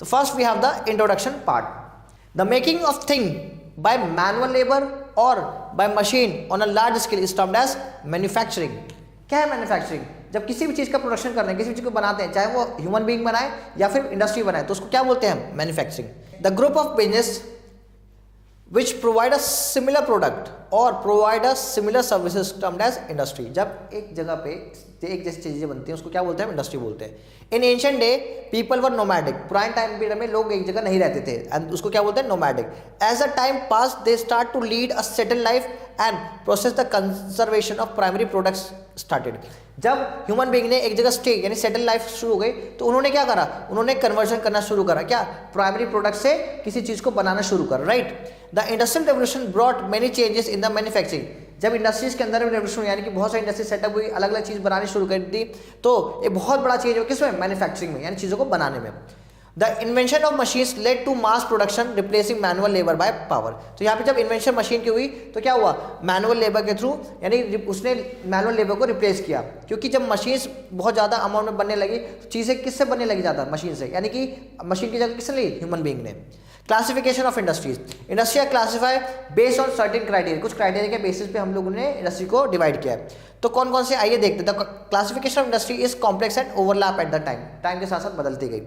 तो first we have the introduction part, the making of thing by manual labour और by machine on a large scale is termed as manufacturing. क्या है manufacturing? जब किसी भी चीज़ का प्रोडक्शन कर रहे हैं, किसी भी चीज़ को बनाते हैं, चाहे वो ह्यूमन बीइंग बनाए या फिर इंडस्ट्री बनाए, तो उसको क्या बोलते हैं? Manufacturing. The group of business which provide a similar product or provide a similar services termed as industry। जब एक जगह पे एक जैसी चीजें बनती हैं उसको क्या बोलते हैं? इंडस्ट्री बोलते हैं। इन ancient day people were nomadic, पुराने टाइम पीरियड में लोग एक जगह नहीं रहते थे एंड उसको क्या बोलते हैं? Nomadic. As a time pass they start to lead a settle life and process the conservation of primary products started. जब ह्यूमन बीइंग ने एक जगह स्टे यानी सेटल लाइफ शुरू हो गई तो उन्होंने क्या करा? उन्होंने कन्वर्जन करना शुरू करा, क्या? प्राइमरी प्रोडक्ट से किसी चीज को बनाना शुरू करा, right. The industrial revolution brought many changes in the manufacturing. जब इंडस्ट्रीज के अंदर रेवोल्यूशन यानी कि बहुत सारी इंडस्ट्री सेटअप हुई, अलग अलग चीज बनानी शुरू कर दी, तो एक बहुत बड़ा चेंज हो किसमें? मैन्युफैक्चरिंग में, यानी चीजों को बनाने में। The invention of machines led to mass production replacing manual labour by power. तो यहाँ पे जब इन्वेंशन मशीन की हुई तो क्या हुआ? मैनुअल लेबर के थ्रू, यानी उसने मैनुअल लेबर को रिप्लेस किया, क्योंकि जब मशीन्स बहुत ज़्यादा अमाउंट में बनने लगी तो चीज़ें किससे बनने लगी? ज़्यादा मशीन से, यानी कि मशीन की जगह किसने ली? ह्यूमन बीइंग ने। Classification of industries, industry are classify based on certain criteria, कुछ क्राइटेरिया के बेसिस पे हम लोगों ने इंडस्ट्री को डिवाइड किया है। तो कौन कौन से आइए देखते हैं। The classification of industry is complex and overlap at the time के साथ साथ बदलती गई।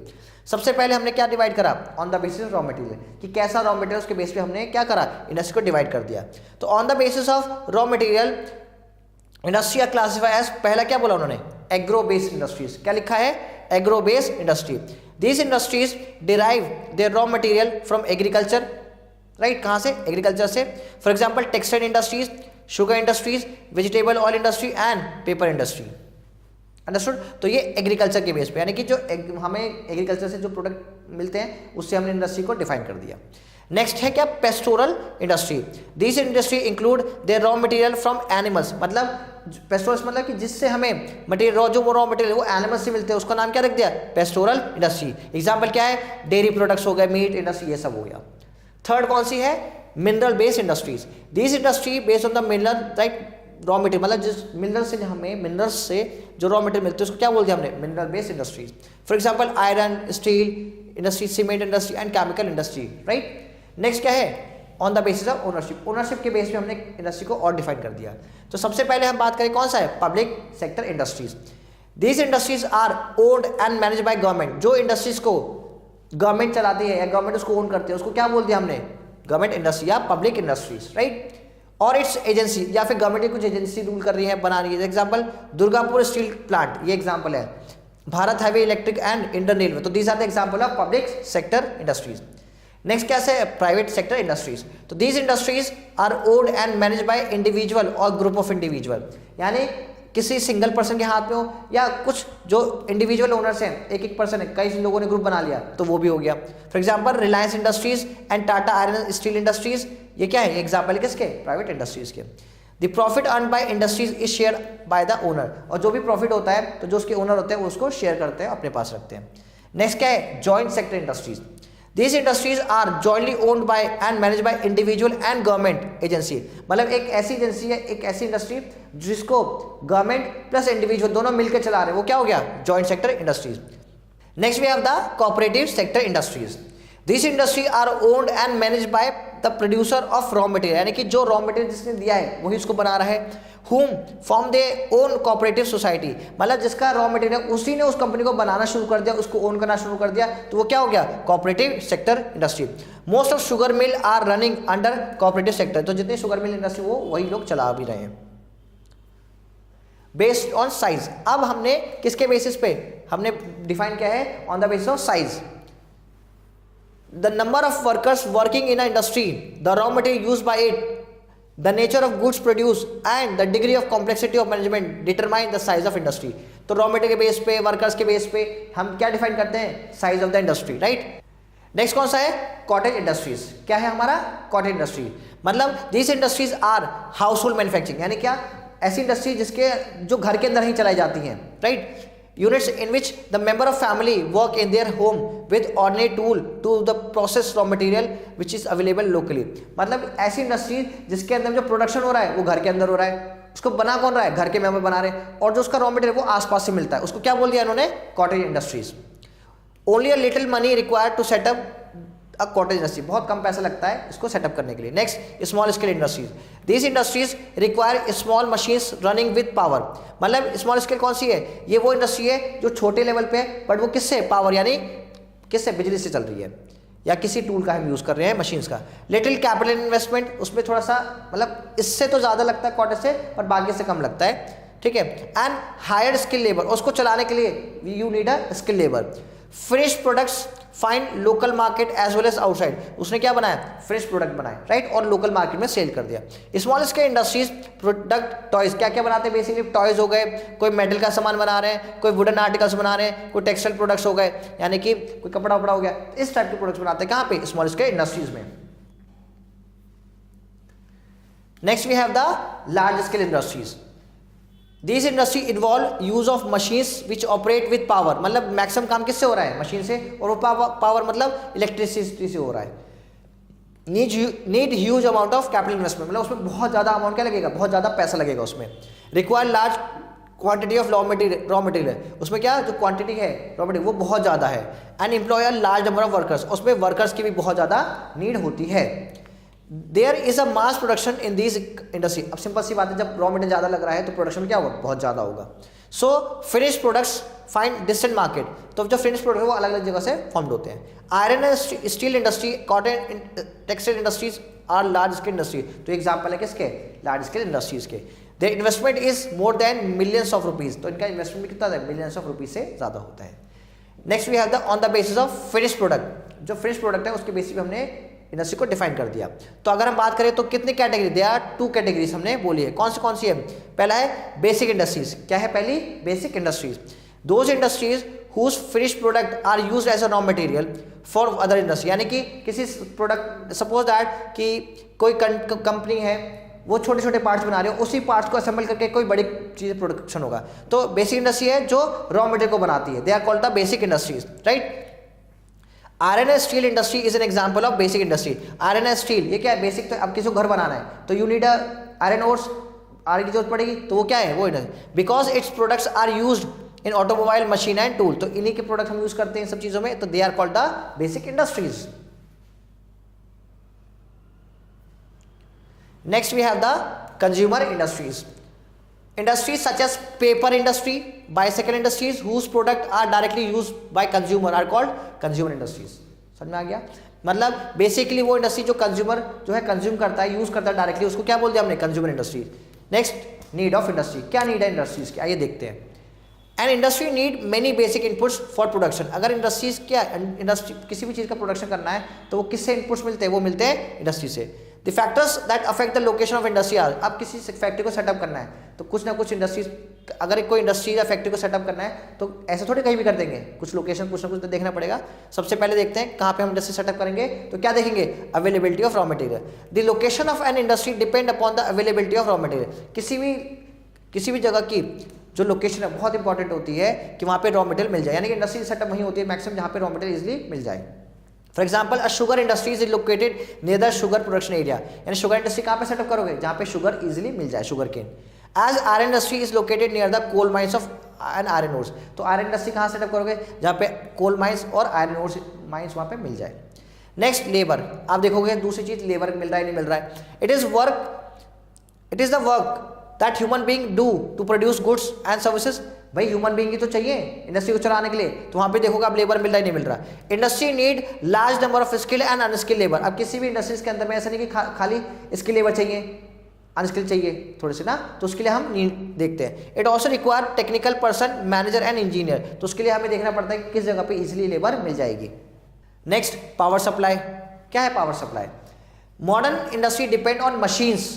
सबसे पहले हमने क्या डिवाइड करा? On the basis of raw material, कि कैसा रॉ मटेरियल, उसके बेस पे हमने क्या करा? इंडस्ट्री को डिवाइड कर दिया। तो on the basis of raw material industry are classify as, पहला क्या बोला उन्होंने? Agro based industries. क्या लिखा है? Agro based industry. These industries derive their raw material from agriculture, right? कहाँ से? एग्रीकल्चर से। For example textile industries, sugar industries, vegetable oil industry and paper industry. Understood? तो ये एग्रीकल्चर के बेस पे, यानी कि जो हमें एग्रीकल्चर से जो प्रोडक्ट मिलते हैं उससे हमने इंडस्ट्री को डिफाइन कर दिया। नेक्स्ट है क्या? Pastoral industry. This industry include their raw material from animals, मतलब पेस्टोरल मतलब कि जिससे हमें मटेरियल, जो रॉ मटेरियल वो एनिमल्स से मिलते हैं, उसका नाम क्या रख दिया? Pastoral industry. एग्जांपल क्या है? डेयरी प्रोडक्ट्स हो गए, मीट इंडस्ट्री, ये सब हो गया। थर्ड कौन सी है? Mineral based industries. This industry based on the mineral, right, raw material, मतलब जिस मिनरल से हमें, मिनरल्स से जो रॉ मटेरियल मिलते हैं उसको क्या बोलते हैं हमने? Mineral based industries. For example iron, steel industry, cement industry and chemical industry, right. Next क्या है? On the basis of ownership, ownership के बेस पे हमने इंडस्ट्री को और डिफाइन कर दिया। तो सबसे पहले हम बात करें कौन सा है? Public sector industries. These industries are owned and manage by government. जो इंडस्ट्रीज को गवर्नमेंट चलाती है या गवर्नमेंट उसको ओन करते हैं उसको क्या बोल दिया हमने? गवर्नमेंट इंडस्ट्री या पब्लिक इंडस्ट्रीज, राइट। और इट्स एजेंसी, या फिर गवर्नमेंट की कुछ एजेंसी रूल कर रही है, बना रही है। एग्जाम्पल दुर्गापुर स्टील प्लांट, ये एग्जाम्पल है। Bharat heavy electric and Indian railway, तो these are the example of public sector industries. Next क्या है? Private sector industries. तो these industries are owned and manage by individual और ग्रुप ऑफ इंडिविजुअल, यानी किसी single person के हाथ में हो या कुछ जो इंडिविजुअल ओनर्स हैं, एक एक पर्सन है, कई लोगों ने ग्रुप बना लिया तो वो भी हो गया। For example Reliance industries and Tata iron steel industries, ये क्या है? एग्जाम्पल है किसके? प्राइवेट इंडस्ट्रीज के। The profit earn by industries is share by the owner, और जो भी प्रॉफिट होता है तो जो उसके ओनर होते हैं वो उसको शेयर करते हैं, अपने पास रखते हैं। नेक्स्ट क्या है? Joint sector industries. These industries are jointly owned by and managed by individual and government agency, मतलब एक ऐसी एजेंसी है, एक ऐसी इंडस्ट्री जिसको गवर्नमेंट प्लस इंडिविजुअल दोनों मिलकर चला रहे हैं, वो क्या हो गया? Joint sector industries. Next we have the cooperative sector industries. This industry are owned and manage by the producer of raw material, यानी कि जो रॉ मटेरियल जिसने दिया है वही उसको बना रहा है। whom form they own cooperative society, मतलब जिसका रॉ मटेरियल उसी ने उस कंपनी को बनाना शुरू कर दिया, उसको ओन करना शुरू कर दिया, तो वो क्या हो गया? Cooperative sector industry. Most of sugar mill are running under cooperative sector, तो जितने शुगर मिल इंडस्ट्री वो वही लोग चला भी रहे हैं। बेस्ड ऑन साइज, अब हमने किसके बेसिस पे हमने डिफाइन किया है? On the basis of size. The number of workers working in a industry, the raw material used by it, the nature of goods produced and the degree of complexity of management determine the size of industry। तो raw material के base पे, workers के base पे हम क्या define करते हैं? Size of the industry, right. Next कौन सा है? Cottage industries. क्या है हमारा? कॉटेज इंडस्ट्री, मतलब this industries are household manufacturing, यानी क्या? ऐसी इंडस्ट्री जिसके जो घर के अंदर ही चलाई जाती हैं, right. units in which the member of family work in their home with ordinary tool to the process raw material which is available locally, मतलब ऐसी इंडस्ट्री जिसके अंदर जो प्रोडक्शन हो रहा है वो घर के अंदर हो रहा है, उसको बना कौन रहा है? घर के मेंबर बना रहे हैं, और जो उसका रॉ मटेरियल वो आसपास से मिलता है, उसको क्या बोल दिया इन्होंने? Cottage industries. Only a little money required to set up a cottage industry, बहुत कम पैसा लगता है इसको सेटअप करने के लिए। Next small scale industries, this industries require small machines running with power, मतलब स्मॉल स्केल कौन सी है, ये वो इंडस्ट्री है जो छोटे लेवल पे है, बट वो किससे, पावर यानी किससे, बिजली से चल रही है या किसी टूल का हम यूज कर रहे हैं, मशीन्स का। लिटिल कैपिटल इन्वेस्टमेंट, उसमें थोड़ा सा मतलब इससे तो ज्यादा लगता है कॉटेज से, पर बाकी से कम लगता है, ठीक है। एंड हायर स्किल लेबर, उसको चलाने के लिए you need a skill labour. Finished products find local market as well as outside, उसने क्या बनाया, फिनिश्ड प्रोडक्ट बनाए, राइट, और लोकल मार्केट में सेल कर दिया। Small scale industries product toys, क्या क्या बनाते हैं बेसिकली, टॉयज हो गए, कोई मेटल का सामान बना रहे हैं, कोई वुडन आर्टिकल्स बना रहे हैं, कोई टेक्सटाइल प्रोडक्ट्स हो गए, यानी कि कोई कपड़ा वपड़ा हो गया, इस टाइप के प्रोडक्ट्स बनाते हैं कहाँ पे, स्मॉल स्केल इंडस्ट्रीज में। Next we have the large scale industries, this industry involve use of machines which operate with power, मतलब मैक्सिमम काम किससे हो रहा है, मशीन से, और वो पावर मतलब इलेक्ट्रिसिटी से हो रहा है। Need huge amount of capital investment, मतलब उसमें बहुत ज्यादा अमाउंट क्या लगेगा, बहुत ज्यादा पैसा लगेगा उसमें। Require large quantity of raw material, उसमें क्या जो क्वांटिटी है रॉ मटेरियल वो बहुत ज्यादा है। And employ large number of workers, उसमें वर्कर्स की भी बहुत ज्यादा नीड होती है। There is a mass production in this industry, अब सिंपल सी बात है, जब रॉ मटेरियल ज्यादा लग रहा है तो प्रोडक्शन क्या होगा, बहुत ज्यादा होगा। सो finish products find distant market, तो जो फिनिश प्रोडक्ट है वो अलग अलग जगह से फॉर्म्ड होते हैं। Iron and steel industry, cotton textile industries are large scale industry, तो एग्जाम्पल है किसके, लार्ज स्केल इंडस्ट्रीज के। Their investment is more than millions of rupees, तो इनका इन्वेस्टमेंट कितना है, मिलियंस ऑफ रुपीज से ज्यादा होता है। Next we have the on the basis of finish product, जो फिनिश प्रोडक्ट है उसके बेसिस पे हमने इंडस्ट्री को डिफाइन कर दिया। तो अगर हम बात करें तो कितनी कैटेगरी, देयर आर 2 कैटेगरीज हमने बोली है, कौन सी है, पहला है बेसिक इंडस्ट्रीज, क्या है पहली, basic industries, those industries whose finished product are used as a raw material for other industry, यानी कि किसी प्रोडक्ट, सपोज दैट कि कोई कंपनी है वो छोटे छोटे पार्ट्स बना रहे हो, उसी पार्ट्स को असेंबल करके कोई बड़ी चीज प्रोडक्शन होगा, तो बेसिक इंडस्ट्री है जो रॉ मटेरियल को बनाती है, they are called the basic industries, right. Iron and steel industry is an example of basic industry, iron and steel ये क्या है, बेसिक, तो अब किसी को घर बनाना है तो you need iron ores, iron की जरूरत पड़ेगी, तो वो क्या है, वो industry, because its products are used in automobile machine and tool, तो इन्हीं के प्रोडक्ट हम यूज करते हैं इन सब चीजों में, तो they are called the basic industries. Next we have the consumer industries, industries such as paper industry, bicycle industries whose product are directly used by consumer are called consumer industries। समझ में आ गया, मतलब बेसिकली वो industry जो consumer जो है consume करता है, यूज करता है डायरेक्टली, उसको क्या बोल दिया हमने, consumer industry. Next need of industry, क्या नीड है इंडस्ट्रीज की, आइए देखते हैं। An industry need many basic inputs for production, अगर इंडस्ट्रीज क्या इंडस्ट्री किसी भी चीज का प्रोडक्शन करना है तो वो किससे इनपुट्स मिलते हैं, वो मिलते हैं इंडस्ट्री से। The factors that affect the location of industry are, अब किसी फैक्ट्री को सेटअप करना है तो कुछ ना कुछ इंडस्ट्रीज, अगर कोई इंडस्ट्री या फैक्ट्री को सेटअप करना है तो ऐसे थोड़ी कहीं भी कर देंगे, कुछ लोकेशन कुछ ना कुछ तो देखना पड़ेगा। सबसे पहले देखते हैं कहाँ पे हम इंडस्ट्री सेटअप करेंगे, तो क्या देखेंगे, availability of raw material. The location of an industry depend upon the availability of raw material, किसी भी जगह की जो लोकेशन है बहुत इंपॉर्टेंट होती है कि वहाँ पे रॉ मटेरियल मिल जाए, यानी कि इंडस्ट्री सेटअप वहीं होती है मैक्सिमम जहाँ पे रॉ मटेरियल इजिली मिल जाए। For example a sugar industry is located near the sugar production area, यानी शुगर इंडस्ट्री कहाँ पे सेटअप करोगे, जहाँ पे शुगर इजिली मिल जाए, sugar cane. As iron industry is located near the coal mines of and iron ores, तो iron industry कहाँ सेटअप करोगे, जहाँ पे कोल माइंस और आयरन ओर्स माइंस वहाँ पे मिल जाए। नेक्स्ट लेबर, आप देखोगे दूसरी चीज लेबर मिल रहा है नहीं मिल रहा है, it is the work that human being do to produce goods and services, भाई ह्यूमन बीइंग ही तो चाहिए इंडस्ट्री को चलाने के लिए, तो वहां पे देखोगे आप लेबर मिल रहा है नहीं मिल रहा। Industry need large number of skill and unskilled labour, अब किसी भी इंडस्ट्रीज के अंदर में ऐसा नहीं कि खाली स्किल लेबर चाहिए, अनस्किल चाहिए थोड़े से ना, तो उसके लिए हम नीड देखते हैं। It also require technical person, manager and engineer, तो उसके लिए हमें देखना पड़ता है कि किस जगह पे इजिली लेबर मिल जाएगी। नेक्स्ट पावर सप्लाई, क्या है power supply, modern industry depend on machines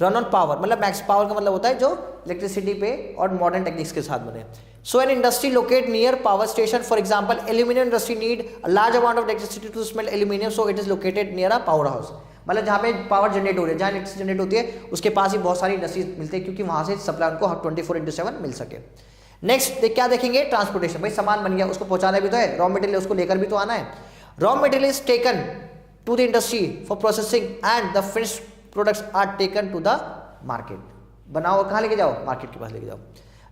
run on power, मतलब मैक्स पावर का मतलब होता है जो इलेक्ट्रिसिटी पे और मॉडर्न टेक्निक्स के साथ बने। So an industry locate near power station, for example aluminium industry need a large amount of electricity to smelt aluminium, so it is located near a power house, मतलब जहाँ पे power generate हो रही है, जहाँ इलेक्ट्रिसिटी जनरेट होती है उसके पास ही बहुत सारी इंडस्ट्रीज मिलती है, क्योंकि वहाँ से सप्लाई उनको 24/7 मिल सके। नेक्स्ट क्या देखेंगे, ट्रांसपोर्टेशन, भाई सामान बन गया उसको पहुँचाना भी तो है, रॉ मटेरियल उसको लेकर भी तो आना है। Raw material is taken to the industry for processing and the finished products are taken to the market, बनाओ कहाँ लेके जाओ, मार्केट के पास लेके जाओ।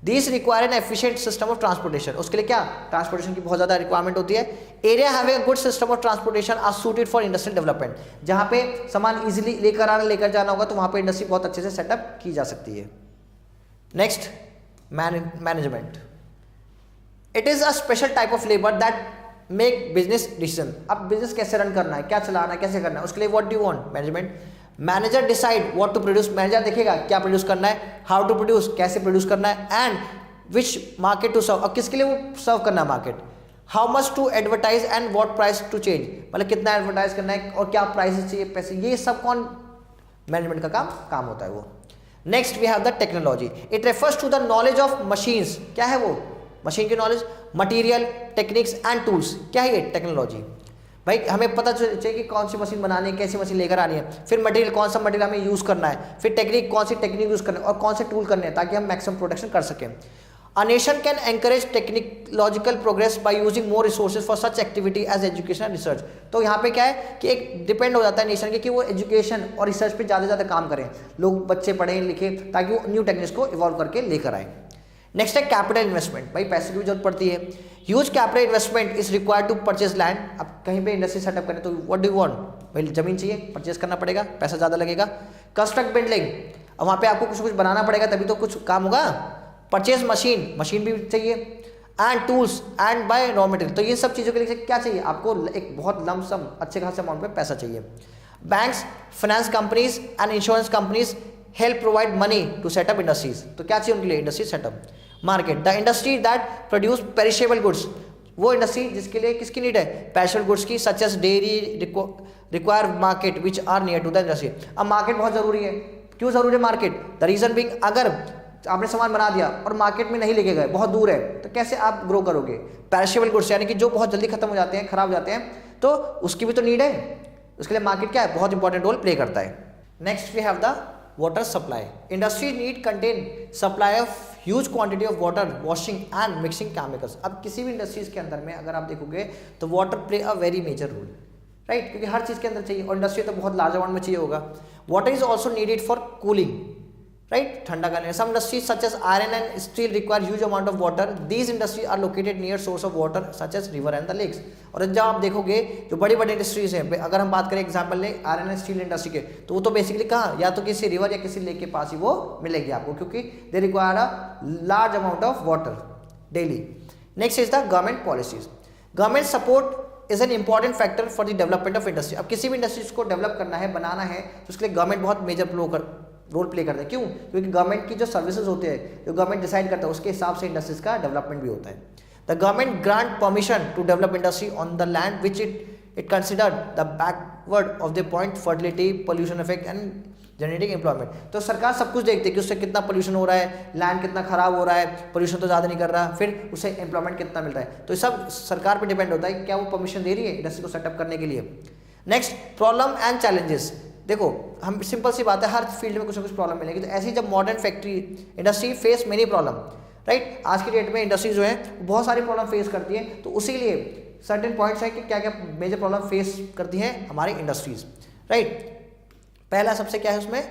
These require an efficient system of transportation. उसके लिए क्या ट्रांसपोर्टेशन की बहुत ज़्यादा रिक्वायरमेंट होती है. Area having a good system of transportation are suited for industrial development. जहाँ पे सामान इजीली लेकर आना लेकर जाना होगा तो वहाँ पे इंडस्ट्री बहुत अच्छे से सेटअप की जा सकती है. Next, management. It is a special type of labour that make business decision. अब बिजनेस कैसे रन करना है, क्या चलाना है, कैसे करना है, उसके लिए what do you want, management. Manager decide what to produce. Manager देखेगा क्या प्रोड्यूस करना है, हाउ टू प्रोड्यूस, कैसे प्रोड्यूस करना है, and which market to serve, और किसके लिए वो सर्व करना है market. How much to advertise and what price to change, मतलब कितना एडवर्टाइज करना है और क्या प्राइस चाहिए, पैसे, ये सब कौन, मैनेजमेंट का काम होता है वो. Next we have the technology. It refers to the knowledge of machines. क्या है वो, मशीन की knowledge, material, techniques and tools. क्या है ये टेक्नोलॉजी. भाई हमें पता चाहिए कि कौन सी मशीन बनानी है, कैसी मशीन लेकर आनी है, फिर मटेरियल कौन सा मटेरियल हमें यूज़ करना है, फिर टेक्निक कौन सी टेक्निक यूज़ करना है और कौन से टूल करने हैं ताकि हम मैक्सिमम प्रोडक्शन कर सकें. A nation can encourage technological progress by using more resources for such activity as education and research. तो यहाँ पे क्या है कि एक डिपेंड हो जाता है नेशन के कि वो एजुकेशन और रिसर्च पे ज़्यादा से ज़्यादा काम करें, लोग बच्चे पढ़ें लिखें ताकि वो न्यू टेक्निक्स को इवॉल्व करके लेकर आए. नेक्स्ट है कैपिटल इन्वेस्टमेंट. भाई पैसे की भी जरूरत पड़ती है. Huge capital investment is required to purchase land. अब कहीं पे इंडस्ट्री सेटअप करें तो व्हाट डू वांट, भाई जमीन चाहिए, परचेज करना पड़ेगा, पैसा ज़्यादा लगेगा. कंस्ट्रक्ट बिल्डिंग, अब वहाँ पे आपको कुछ बनाना पड़ेगा तभी तो कुछ काम होगा. परचेज मशीन भी चाहिए, and tools and buy raw material. तो ये सब चीज़ों के लिए क्या चाहिए आपको, एक बहुत लमसम अच्छे खासे अमाउंट में पैसा चाहिए. Banks, finance companies and insurance companies help provide money to set up industries. तो क्या चाहिए उनके लिए, industry set up. Market, the industry that produce perishable goods. वो इंडस्ट्री जिसके लिए किसकी नीड है, पेरिशेबल गुड्स की, such as dairy require market which are near to the industry. अब मार्केट बहुत जरूरी है. क्यों जरूरी है मार्केट, द रीजन बीइंग, अगर आपने सामान बना दिया और मार्केट में नहीं लेके गए, बहुत दूर है, तो कैसे आप ग्रो करोगे. पेरिशेबल गुड्स यानी कि जो बहुत जल्दी खत्म हो जाते हैं, खराब हो जाते हैं, तो उसकी भी तो नीड है. उसके लिए मार्केट क्या है, बहुत इंपॉर्टेंट रोल प्ले करता है. Next we have the water supply. Industry need contain supply of huge quantity of water, washing and mixing chemicals. अब किसी भी इंडस्ट्रीज के अंदर में अगर आप देखोगे तो water play a very major role, right, क्योंकि हर चीज़ के अंदर चाहिए और इंडस्ट्री तो बहुत लार्ज अमाउंट में चाहिए होगा. Water is also needed for cooling, right, ठंडा करने. Some industries such as iron and steel require huge amount of water. These industry are located near source of water such as river and the lakes. और जब आप देखोगे जो बड़ी बड़ी industries हैं, अगर हम बात करें एग्जांपल लें आयरन एंड स्टील इंडस्ट्री के, तो वो तो बेसिकली कहाँ, या तो किसी रिवर या किसी लेक के पास ही वो मिलेगी आपको, क्योंकि they require a large amount of water daily. Next is the government policies. Government support is an important factor for the development of industry. अब किसी भी इंडस्ट्रीज को डेवलप करना है, बनाना है, तो उसके लिए गवर्नमेंट बहुत मेजर रोल प्ले करता है. क्यों, क्योंकि गवर्नमेंट की जो सर्विसेज होते हैं, जो गवर्नमेंट डिसाइड करता है, उसके हिसाब से इंडस्ट्रीज का डेवलपमेंट भी होता है. The government grant permission to develop industry on the land which it considered the backward of the point, fertility, pollution effect and generating employment. तो सरकार सब कुछ देखती है कि उससे कितना पोल्यूशन हो रहा है, लैंड कितना खराब हो रहा है, पोल्यूशन तो ज़्यादा नहीं कर रहा, फिर उसे एम्प्लॉयमेंट कितना मिल रहा है. तो सब सरकार पर डिपेंड होता है क्या वो परमिशन दे रही है इंडस्ट्री को सेटअप करने के लिए. Next, problem and challenges. देखो हम सिंपल सी बात है, हर फील्ड में कुछ ना कुछ प्रॉब्लम मिलेगी. तो ऐसी जब modern factory industry face many problem, right, आज की डेट में इंडस्ट्री जो है बहुत सारी प्रॉब्लम फेस करती है. तो उसी के लिए सर्टेन पॉइंट्स है कि क्या क्या मेजर प्रॉब्लम फेस करती हैं हमारी इंडस्ट्रीज, राइट. पहला सबसे क्या है उसमें,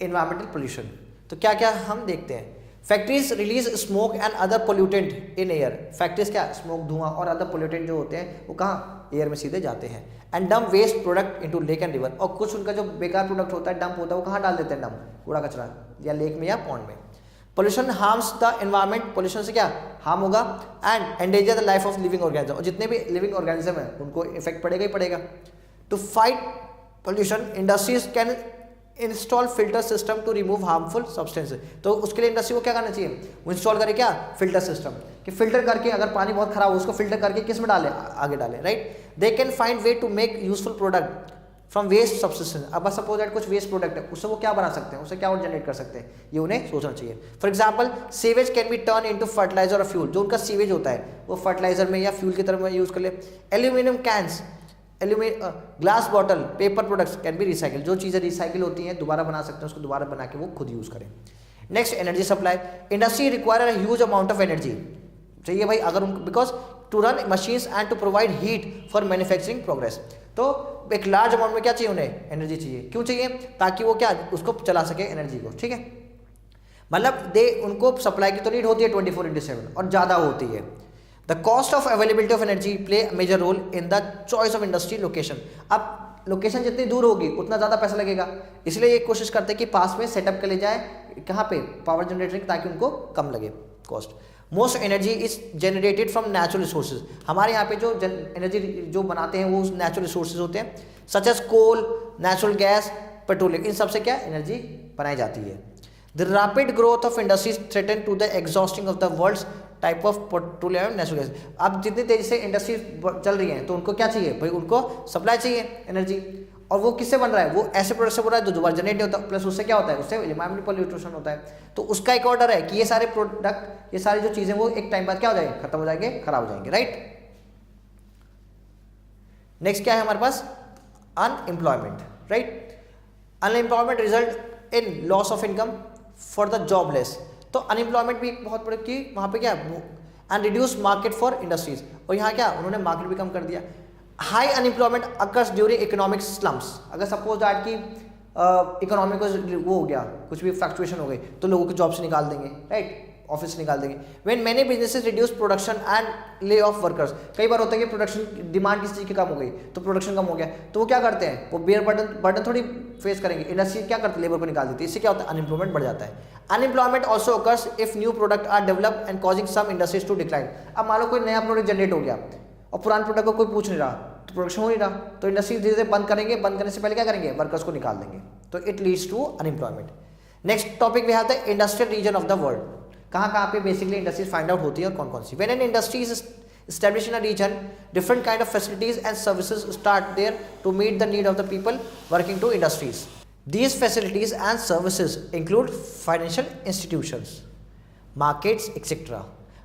एनवायरमेंटल पोल्यूशन. तो क्या क्या हम देखते हैं, factories release smoke and other pollutant in air. Factories क्या, स्मोक, धुआं और अदर पोल्यूटेंट जो होते हैं वो कहाँ, एयर में सीधे जाते हैं. And dump waste product into lake and river. और कुछ उनका जो बेकार प्रोडक्ट होता है, डंप होता है, वो कहाँ डाल देते हैं, डंप, कूड़ा कचरा, या लेक में या पॉन्ड में. Pollution harms the environment. Pollution से क्या हार्म होगा, and endanger the life of living organism. और जितने भी लिविंग ऑर्गेनिज्म है उनको इफेक्ट पड़ेगा ही पड़ेगा. To fight pollution industries can install filter system to remove harmful substances. तो उसके लिए इंडस्ट्री को क्या करना चाहिए, वो इंस्टॉल करे क्या, फिल्टर सिस्टम, कि फिल्टर करके अगर पानी बहुत खराब हो उसको फिल्टर करके किस में डाले, आगे डाले, right. They can find way to make useful product from waste substance. अब सपोज दैट कुछ वेस्ट प्रोडक्ट है, उससे वो क्या बना सकते हैं, उससे क्या और जनरेट कर सकते हैं, ये उन्हें सोचना चाहिए. For example sewage can be turn into fertilizer और फ्यूल. जो उनका सीवेज होता है वो फर्टिलाइजर में या फ्यूल की तरह यूज कर ले. Aluminium cans, glass bottle, paper products can be recycle. जो चीज़ें रिसाइकिल होती हैं दोबारा बना सकते हैं, उसको दोबारा बना के वो खुद यूज़ करें. Next, energy supply. Industry require a huge amount of energy. चाहिए भाई, अगर because to run machines and to provide heat for manufacturing progress. तो एक लार्ज अमाउंट में क्या चाहिए उन्हें, एनर्जी चाहिए. क्यों चाहिए, ताकि वो क्या उसको चला सके एनर्जी को, ठीक है. मतलब दे उनको सप्लाई की तो नीड होती है 24/7 और ज़्यादा होती है। The cost of availability of energy play major role in the choice of industry location. अब लोकेशन जितनी दूर होगी उतना ज़्यादा पैसा लगेगा, इसलिए ये कोशिश करते हैं कि पास में सेटअप कर ले जाए कहाँ पे, पावर जनरेटर, ताकि उनको कम लगे cost. Most energy is generated from natural resources. हमारे यहाँ पे जो एनर्जी जो बनाते हैं वो नेचुरल रिसोर्सेज होते हैं, such as coal, natural gas, petroleum, इन सबसे क्या एनर्जी बनाई जाती है। The rapid growth of industries threaten to the exhausting of the world's type of petroleum natural gas. अब जितनी तेजी से इंडस्ट्री चल रही हैं तो उनको क्या चाहिए भाई, उनको सप्लाई चाहिए एनर्जी, और वो किससे बन रहा है, वो ऐसे प्रोडक्ट से बन रहा है जो दोबारा जनरेट नहीं होता, प्लस उससे क्या होता है, उससे एनवायरमेंटल पॉल्यूशन होता है। तो उसका एक ऑर्डर है कि ये सारे प्रोडक्ट, ये सारी जो चीजें वो एक टाइम बाद क्या हो जाएंगे, खत्म हो जाएंगे, खराब हो जाएंगे, राइट। नेक्स्ट क्या है हमारे पास, unemployment, right. Unemployment result in loss of income for the jobless. तो अनएम्प्लॉयमेंट भी एक बहुत बड़ी की वहाँ पे क्या, and reduce market for industries, और यहाँ क्या उन्होंने मार्केट भी कम कर दिया। High unemployment occurs during economic slumps. अगर सपोज दैट की इकोनॉमी को वो हो गया, कुछ भी फ्लक्चुएशन हो गई, तो लोगों को जॉब से निकाल देंगे, राइट, ऑफिस से निकाल देंगे। When many businesses reduce production and lay off workers. कई बार होता है कि प्रोडक्शन डिमांड किसी चीज़ की कम हो गई तो प्रोडक्शन कम हो गया, तो वो क्या करते हैं, वो बेयर बर्डन थोड़ी फेस करेंगे, इंडस्ट्री क्या करती है, लेबर को निकाल देती है। इससे क्या होता है, अनएम्प्लॉयमेंट बढ़ जाता है। Unemployment also occurs if new product are develop and causing some industries to decline. अब मान लो कोई नया प्रोडक्ट जनरेट हो गया और पुराने प्रोडक्ट को कोई पूछ नहीं रहा, तो प्रोडक्शन हो नहीं रहा, तो इंडस्ट्री धीरे धीरे बंद करेंगे, बंद करने से पहले क्या करेंगे, वर्कर्स को निकाल देंगे, तो it leads to unemployment. Next topic we have the industrial region of the world. कहाँ कहाँ पे बेसिकली इंडस्ट्रीज फाइंड आउट होती है और कौन कौन सी। When an industry is established in a region, different kind of facilities and services start there to meet the need of the people working to industries. These facilities and services include financial institutions, markets, etc.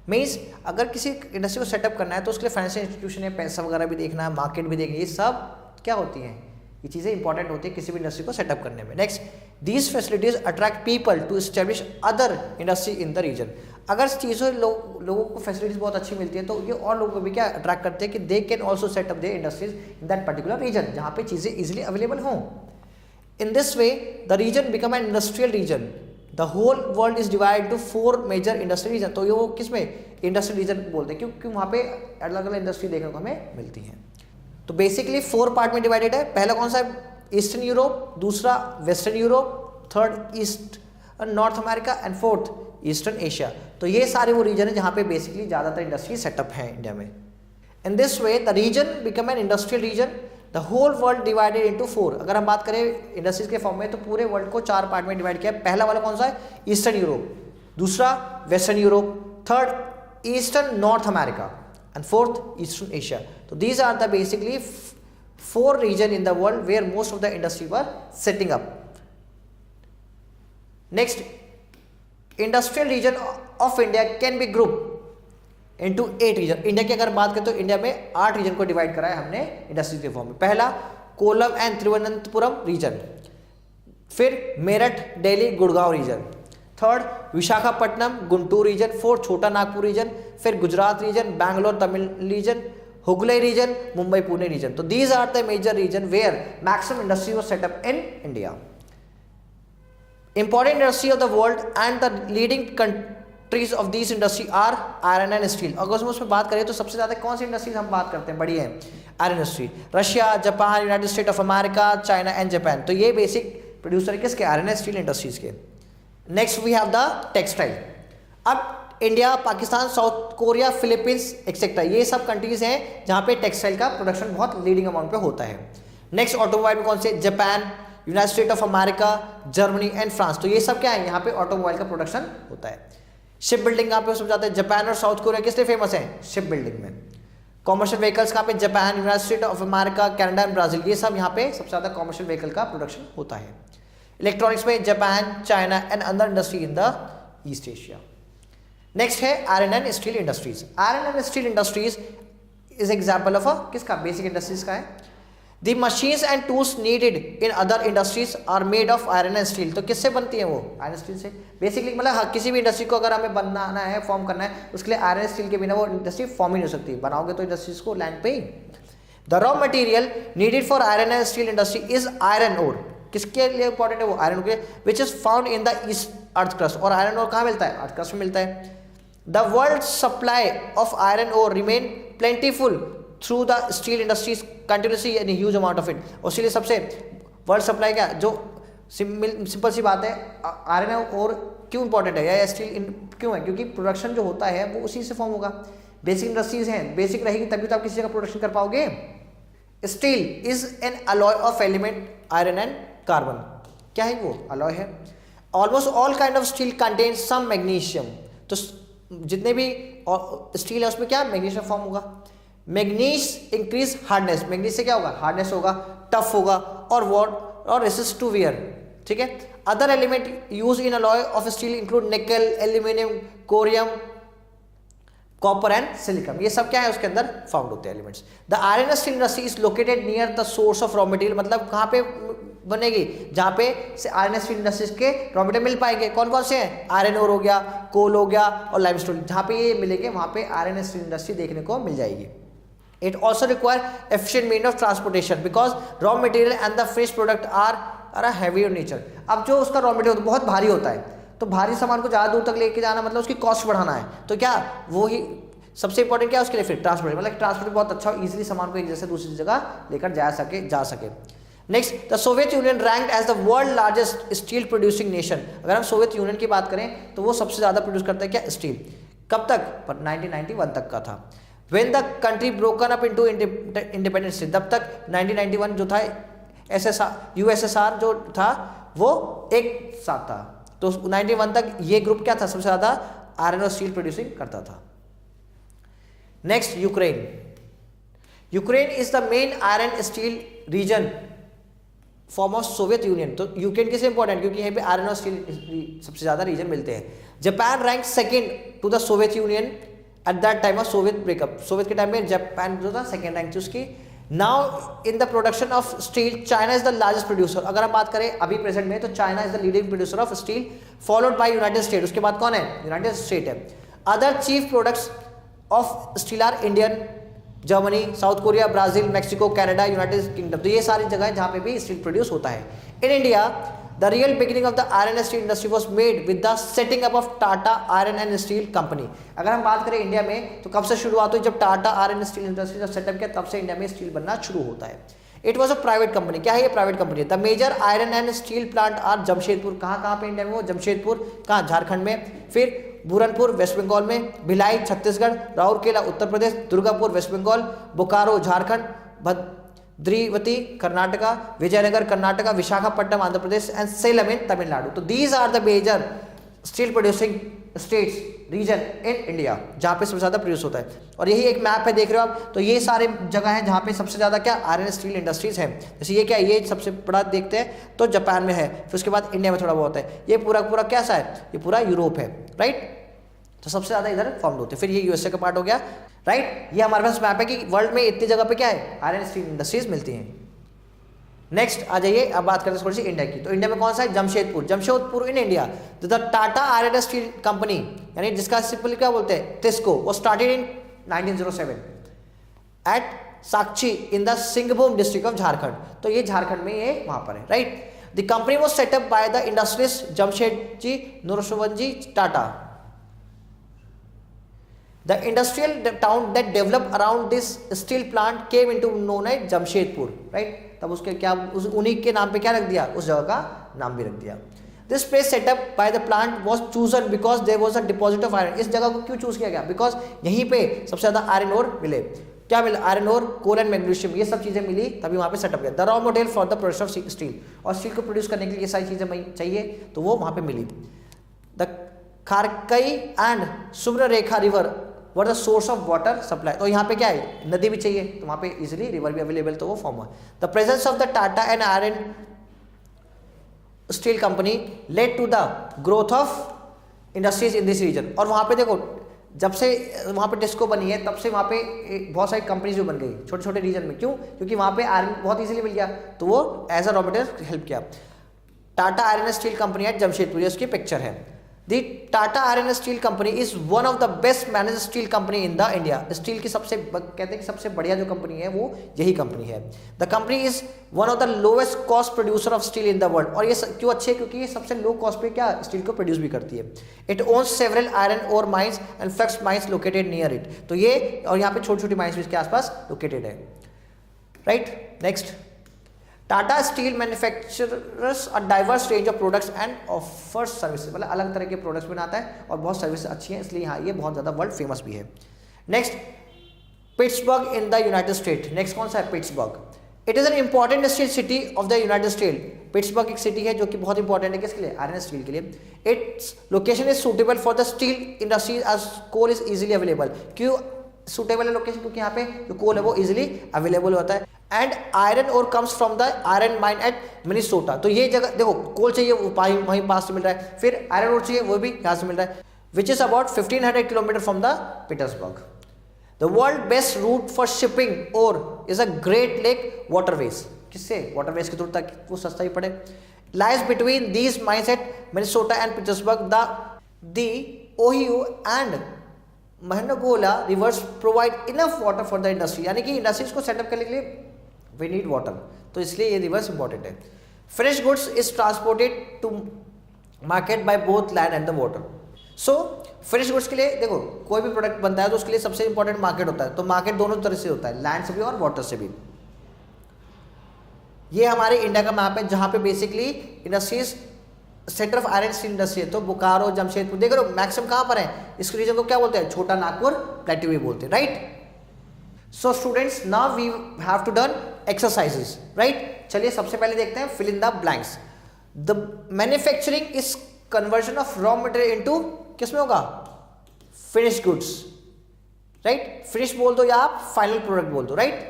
Means अगर किसी industry को setup करना है तो उसके लिए financial institution है, पैसा वगैरह भी देखना है, मार्केट भी देखनी है, ये सब क्या होती हैं, ये चीज़ें इंपॉर्टेंट होती है किसी भी इंडस्ट्री को सेटअप करने में। Next, these facilities attract people to establish other industry in the region. अगर चीज़ों लोगों को फैसिलिटीज बहुत अच्छी मिलती है तो ये और लोगों को भी क्या अट्रैक्ट करते हैं कि they can also setup their industries in that particular region, जहाँ पे चीज़ें इजिली अवेलेबल हों। In this way the region become an industrial region. The whole world is divide to 4 major industrial region. तो ये वो किस में इंडस्ट्रियल रीजन बोलते हैं, क्योंकि वहाँ पे अलग अलग इंडस्ट्री देखने को हमें मिलती हैं। तो बेसिकली 4 पार्ट में डिवाइडेड है। पहला कौन सा है, ईस्टर्न यूरोप, दूसरा western Europe, third east north America and fourth eastern Asia. तो ये सारे वो रीजन है जहाँ पे बेसिकली ज़्यादातर इंडस्ट्री सेटअप है इंडिया में। In this way the region become an industrial region. The whole world divided into 4। अगर हम बात करें इंडस्ट्रीज के फॉर्म में तो पूरे वर्ल्ड को 4 पार्ट में डिवाइड किया है। पहला वाला कौन सा है, ईस्टर्न यूरोप, दूसरा western Europe, third eastern North America and fourth eastern Asia. तो these are the basically 4 region in the world where most of the industry were setting up. Next, industrial region of India can be grouped into 8 region. India की अगर बात करें तो India में 8 reason को divide करा है हमने इंडस्ट्री के फॉर्म में। पहला कोलम एंड तिरुवनंतपुरम रीजन, फिर Meerut Delhi Gurgaon region, third Visakhapatnam Guntur region, fourth Chota Nagpur region, फिर Gujarat region, Bangalore Tamil region, Hooghly region, Mumbai Pune region. तो these are the major region where maximum industry was set up in India. Important industry of the world and the leading countries of this industry are iron and steel. अगर हम उसमें बात करें तो सबसे ज्यादा कौन सी इंडस्ट्रीज हम बात करते हैं, बड़ी है iron industry. Russia, Japan, United State of America, China and Japan. तो ये बेसिक प्रोड्यूसर है किसके, आयरन एंड स्टील इंडस्ट्रीज के। Next we have the textile. अब India, Pakistan, South Korea, Philippines etcetera, ये सब कंट्रीज हैं जहाँ पे टेक्सटाइल का प्रोडक्शन बहुत लीडिंग अमाउंट पे होता है। नेक्स्ट ऑटोमोबाइल में कौन से, Japan, United State of America, Germany and France. तो ये सब क्या है, यहाँ पे ऑटोमोबाइल का प्रोडक्शन होता है। शिप बिल्डिंग कहाँ पे सब जाते हैं, जापान और साउथ कोरिया किस लिए फेमस है, शिप बिल्डिंग में। कॉमर्शियल व्हीकल्स कहाँ पे, Japan, United State of America, Canada and Brazil, ये सब यहाँ पे सबसे ज्यादा कॉमर्शियल व्हीकल का प्रोडक्शन होता है। इलेक्ट्रॉनिक्स में Japan, China and other industry in the east Asia. Next है iron and steel industries. Iron and steel industries is example of किसका, बेसिक इंडस्ट्रीज का है। The machines and tools needed in other industries are made of iron and steel. तो किससे बनती है वो, iron steel से। बेसिकली मतलब किसी भी इंडस्ट्री को अगर हमें बनाना है, फॉर्म करना है, उसके लिए आयरन स्टील के बिना वो इंडस्ट्री फॉर्म ही नहीं हो सकती। बनाओगे तो इंडस्ट्रीज को लैंड पे ही। The raw material needed for iron and steel industry is iron ore. किसके लिए इंपॉर्टेंट है वो? आयरन के लिए, which is found in the east earth crust. और आयरन ओर कहाँ मिलता है? अर्थ क्रस्ट में मिलता है। The world supply of iron ore remain plentiful through the steel industries continuously and huge amount of it. और इसीलिए सबसे वर्ल्ड सप्लाई क्या, जो सिंपल सी बात है, आयरन और क्यों इंपॉर्टेंट है या स्टील क्यों है? क्योंकि प्रोडक्शन जो होता है वो उसी से फॉर्म होगा। बेसिक इंडस्ट्रीज हैं, बेसिक रहेगी तभी तो आप किसी जगह प्रोडक्शन कर पाओगे। Steel is an alloy of element iron and carbon. क्या है वो? अलॉय है। Almost all kind of steel contain some magnesium. तो जितने भी स्टील है उसमें क्या मैग्नीशियम फॉर्म होगा। मैग्नीज इंक्रीज हार्डनेस, मैग्नीज से क्या होगा? हार्डनेस होगा, टफ होगा और रेसिस्ट टू वियर। ठीक है। Other element use in alloy of steel include nickel, aluminium, chromium, copper and silicon. ये सब क्या है उसके अंदर फाउंड होते हैं elements. The iron steel industry is located near the source of raw material. मतलब कहाँ पे बनेगी? जहाँ पे आयरन स्टील इंडस्ट्रीज के रॉ मटेरियल मिल पाएंगे। कौन कौन से हैं? आयरन ओर हो गया, कोल हो गया और लाइमस्टोन। जहाँ पे ये मिलेंगे वहाँ पे आयरन स्टील इंडस्ट्री देखने को मिल जाएगी। It also require efficient means of transportation because raw material and the finished product are heavy in nature। अब जो उसका रॉ मटेरियल बहुत भारी होता है, तो भारी सामान को ज़्यादा दूर तक लेके जाना मतलब उसकी कॉस्ट बढ़ाना है। तो क्या वो ही सबसे इंपॉर्टेंट क्या है उसके लिए? फिर ट्रांसपोर्ट, मतलब ट्रांसपोर्ट बहुत अच्छा हो, ईजिली सामान को एक जगह से दूसरी जगह लेकर जा सके। Next, the Soviet Union ranked as the world largest steel producing nation. अगर हम सोवियत यूनियन की बात करें तो वो सबसे ज़्यादा प्रोड्यूस करता है क्या? स्टील। कब तक? पर 1991 तक का था। When the country broken up into independent state, तब तक 1991 जो था USSR जो था वो एक साथ था। तो 91 तक ये ग्रुप क्या था? सबसे ज़्यादा आयरन और स्टील प्रोड्यूसिंग करता था। Next, Ukraine. Ukraine is the main iron steel region form of Soviet Union. तो यूक्रेन किससे इंपॉर्टेंट? क्योंकि यहाँ पे आयरन और स्टील सबसे ज़्यादा रीजन मिलते हैं। Japan rank second to the Soviet Union at that time of Soviet breakup. Soviet के टाइम में जापान जो था सेकेंड रैंक थी उसकी। Now in the production of steel China is the largest producer. अगर हम बात करें अभी प्रेजेंट में तो China is the leading producer of steel, followed by United State. उसके बाद कौन है? यूनाइटेड स्टेट है। Other chief products of steel are Indian, Germany, South Korea, Brazil, Mexico, Canada, United Kingdom. तो ये सारी जगह जहाँ पे भी स्टील प्रोड्यूस होता है। इन India the real beginning of the iron and steel industry was made with the setting up of Tata iron and steel company. अगर हम बात करें इंडिया में तो कब से शुरुआत हुई? जब Tata iron and steel industry जब सेटअप किया तब से इंडिया में स्टील बनना शुरू होता है। It was a private company. क्या है ये? प्राइवेट कंपनी है। The major iron and steel plant are Jamshedpur. कहाँ पे इंडिया में वो? जमशेदपुर। कहाँ? झारखंड में। फिर बुरनपुर वेस्ट बंगाल में, Bhilai Chhattisgarh, Rourkela Uttar Pradesh, Durgapur West Bengal, Bokaro Jharkhand, Bhadravati Karnataka, Vijayanagar Karnataka, Visakhapatnam Andhra Pradesh and Salem in Tamil Nadu. तो these are the major steel producing states region in India जहाँ पे सबसे ज़्यादा प्रोड्यूस होता है। और यही एक मैप है, देख रहे हो आप। तो ये सारे जगह हैं जहाँ पे सबसे ज़्यादा क्या आयरन स्टील इंडस्ट्रीज हैं। जैसे ये क्या है? ये सबसे बड़ा देखते हैं तो जापान में है, फिर उसके बाद इंडिया में थोड़ा बहुत है। ये पूरा पूरा कैसा है? ये पूरा यूरोप है, राइट। तो सबसे ज़्यादा इधर फॉर्म होते हैं। फिर ये यूएसए का पार्ट हो गया, राइट। ये हमारे पास मैप है कि वर्ल्ड में इतनी जगह पे क्या है? आयरन स्टील इंडस्ट्रीज मिलती हैं। नेक्स्ट आ जाइए, अब बात करते हैं थोड़ी सी इंडिया की। तो इंडिया में कौन सा है? Jamshedpur. Jamshedpur in India the Tata iron steel company, यानी जिसका सिंपल क्या बोलते हैं? टिस्को, वो started in 1907 at Sakchi in the Singhbhum district of Jharkhand. तो ये झारखंड में ये वहां पर है, right. The company was set up by the industrialist Jamshedji Nusserwanji Tata. The industrial town that developed around this steel plant came into known as Jamshedpur, right? तब उसके क्या उन्हीं के नाम पे क्या रख दिया? उस जगह का नाम भी रख दिया। This place set up by the plant was chosen because there was a deposit of iron। इस जगह को क्यों चूज किया गया? बिकॉज यहीं पे सबसे ज्यादा आयरन ओर मिले। क्या मिला? Iron ore, coal and magnesium, ये सब चीजें मिली तभी वहां पे सेटअप किया। The raw material for the production of steel, और स्टील को प्रोड्यूस करने के लिए ये सारी चीजें चाहिए तो वो वहां पे मिली। The Kharkai and Subarnarekha river were the source of water supply. तो यहाँ पे क्या है? नदी भी चाहिए, तो वहाँ पे इजीली रिवर भी अवेलेबल, तो वो फॉर्म हुआ। The presence of the Tata and iron steel company led to the growth of industries in this region. और वहाँ पे देखो, जब से वहाँ पे टिस्को बनी है तब से वहाँ पे बहुत सारी कंपनीज भी बन गई छोटे छोटे रीजन में। क्यों? क्योंकि वहाँ पे आयरन बहुत इजीली मिल गया, तो वो as a raw material help किया। Tata iron steel company at Jamshedpur, उसकी पिक्चर है। The Tata iron and steel company is one of the best manage steel company in the India. Steel की सबसे कहते हैं कि सबसे बढ़िया जो कंपनी है वो यही कंपनी है। The company is one of the lowest cost producer of steel in the world. और ये क्यों अच्छे है? क्योंकि ये सबसे लो कॉस्ट पे क्या स्टील को प्रोड्यूस भी करती है। It owns several iron ore mines and flux mines located near it. तो ये और यहाँ पे छोटी छोटी माइंस भी इसके आसपास लोकेटेड है, right. Next, Tata steel manufacturers a diverse range of products and offers services. मतलब अलग तरह के प्रोडक्ट्स बनाता है और बहुत सर्विस अच्छी है, इसलिए यहाँ ये बहुत ज़्यादा वर्ल्ड फेमस भी है। Next, Pittsburgh in the United state. Next कौन सा है? Pittsburgh. It is an important industrial city of the United state. Pittsburgh एक सिटी है जो कि बहुत इंपॉर्टेंट है किसके लिए? आयरन स्टील के लिए। Its location is suitable for the steel industry as coal is easily available. क्यों सुटेबल है लोकेशन? क्योंकि यहाँ पे जो कोल है वो इजीली अवेलेबल होता है। And iron ore comes from the iron mine at Minnesota. तो ये जगह देखो, कोल चाहिए वो वहीं पास से मिल रहा है, फिर आयरन और चाहिए वो भी यहाँ से मिल रहा है, which is about 1500 kilometre from the Petersburg. The world best route for shipping ore is a great lake waterways. किससे? वाटरवेज के थ्रू तक वो सस्ता ही पड़े। Lies between these mines at Minnesota and Petersburg the Ohio and Monongahela rivers provide enough water for the industry. यानी कि industries को सेटअप करने के लिए वी नीड वाटर, तो इसलिए ये रिवर्स इंपॉर्टेंट है। Finish goods is transported to market by both land and the water. So finish goods के लिए देखो, कोई भी प्रोडक्ट बनता है तो उसके लिए सबसे इंपॉर्टेंट मार्केट होता है। तो मार्केट दोनों तरह से होता है, लैंड से भी और वाटर से भी। ये हमारे इंडिया का मैप है जहां पे basically industries centre of iron steel industry है। तो बोकारो, जमशेदपुर देख रहे हो मैक्सिमम कहाँ पर है? इस रीजन को क्या बोलते हैं? छोटा नागपुर प्लेट्यू भी बोलते हैं, right. So students, now we have to done exercises, right. चलिए सबसे पहले देखते हैं fill in the blanks. The manufacturing is conversion of raw material into किस में होगा? Finish goods, right. फिनिश बोल दो या आप फाइनल प्रोडक्ट बोल दो, right.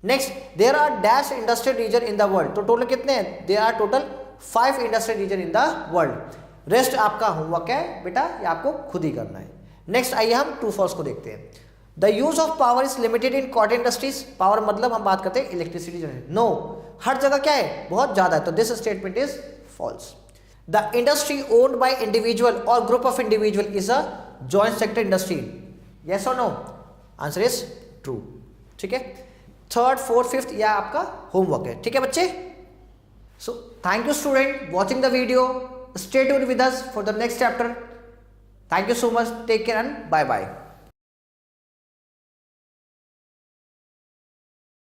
Next, there are dash industrial region in the world. तो टोटल कितने हैं? There are total 5 industrial region in the world. Rest आपका होमवर्क है बेटा, ये आपको खुद ही करना है। नेक्स्ट आइए हम ट्रू फॉल्स को देखते हैं। The use of power is limited in cotton industries. Power मतलब हम बात करते हैं इलेक्ट्रिसिटी जनरेशन। नो, हर जगह क्या है? बहुत ज्यादा है। तो this statement is false. The industry owned by individual और group of individual is a joint sector industry. Yes और नो? आंसर इज ट्रू, ठीक है। थर्ड, फोर्थ, फिफ्थ यह आपका होमवर्क है, ठीक है बच्चे। So thank you student watching the video. Stay tuned with us for the next chapter. Thank you so much, take care and bye bye.